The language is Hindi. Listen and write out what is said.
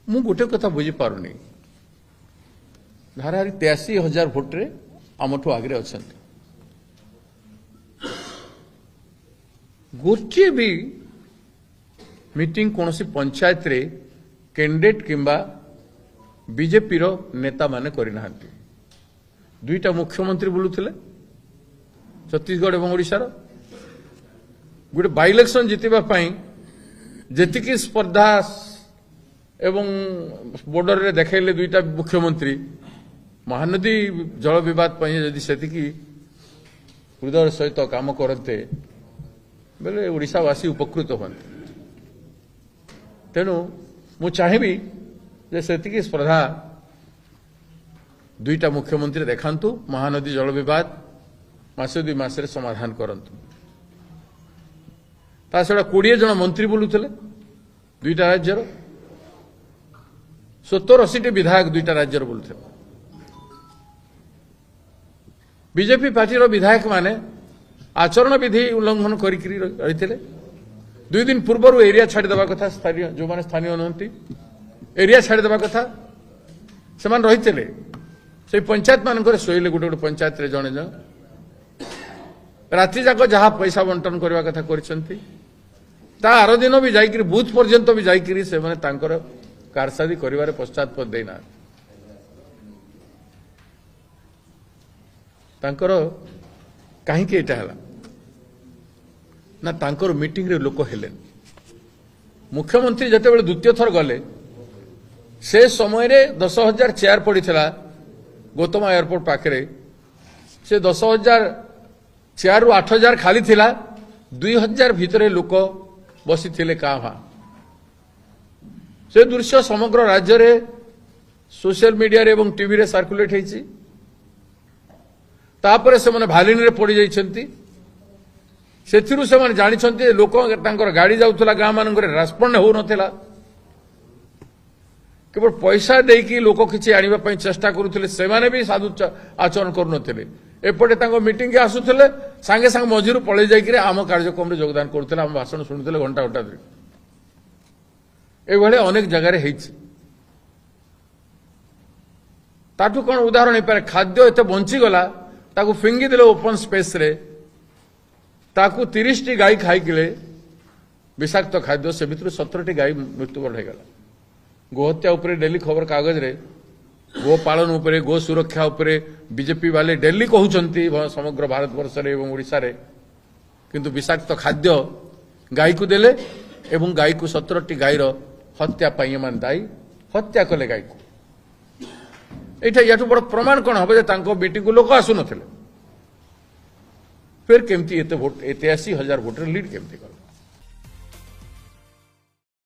मु गोटे कथा बुझी पारुनी धाराहारी 83,000 भोट्रे आमठू आगे अच्छा गोटे भी मीटिंग कौन सी पंचायत रे कैंडिडेट किंबा बीजेपी रो नेता माने करना दुईटा मुख्यमंत्री बुलूले छत्तीसगढ़ और ओडिशार गोटे बाई इलेक्शन जितवाई जी स्पर्धा एवं बॉर्डर रे देखले दुईटा मुख्यमंत्री महानदी जल विवाद जदि से हृदय सहित काम करते बेले ओडिशावासी उपकृत हमें तेणु मु चाहिए जे से स्पर्धा दुईटा मुख्यमंत्री देखांतु महानदी जल विवाद मासे दुई मास समाधान करंतु ता छड़ा 20 जन मंत्री बुलूले दुईटा राज्यर 70-80 विधायक दुईटा राज्यर बुलूले बीजेपी पार्टी विधायक माने आचरण विधि उल्लंघन करते 2 दिन पूर्व एरिया छाड़देवा कथा स्थानीय जो माने स्थानीय नहंती एरिया छाड़देवा कथा से रही से पंचायत मानक शोले गोटे गोटे पंचायत रे जने जन राति जाक जहाँ पैसा बंटन करने कथा कर आर दिन भी जाकर बूथ पर्यंत भी जाकर से कारसादी कर पश्चात देना कहीं यहाँ ना तांकर मीटिंग रे लोक हेले मुख्यमंत्री जिते बड़े द्वितीय थर गले से समय रे 10,000 चेयर पड़ी गौतम एयरपोर्ट पाखे से 10,000 चेयर रु 8,000 खाली थिला 2,000 भितर लोक बसी थिले काहा से दृश्य समग्र राज्य रे सोशल मीडिया रे एवं टीवी रे सर्कुलेट हेछि तापरे से माने भालिनी रे पड़ी जाइछंती सेथिरु से माने जानिछंती लोक तांकर गाड़ी जाउथला गां मानकर रेस्पोंड हो नथिला केवल पैसा देकी लोक किछि आनिबा पई चेष्टा करूथिले से माने भी साधु आचरण करू नथिले एपटे तांको मीटिंग के आसुथिले संगे संग मझिरु पळे जाइकरे आम कार्यक्रम रे योगदान करूथिले आम भाषण सुनुथिले घंटा घंटा धरि एभळे अनेक जगह रे हेछि ताठू कोन उदाहरण हे पारे खाद्य एते बंची गला ताकू फिंगी दिले ओपन स्पेस रे ताकू 30 टी गाय खाइकिले विषाक्त खाद्य से भितर 17 टी गाय मृत्युवरण हो गला गोहत्या उपरे डेली खबर कागज रे गो पालन उपरे गो सुरक्षा उपरे बीजेपी वाले डेली कहउचंती समग्र भारत वर्ष रे एवं ओडिसा रे किंतु विषाक्त खाद्य गाय को देले एवं गाय को 17 टी गायर हत्या पाई मान दाई हत्या कले गाय को एटा याटू बड़ प्रमाण कोन हबे जे तांको मीटिंग को लोक आसु नथिले फिर केमती एते वोट 83,000 वोटर लीड केमती कला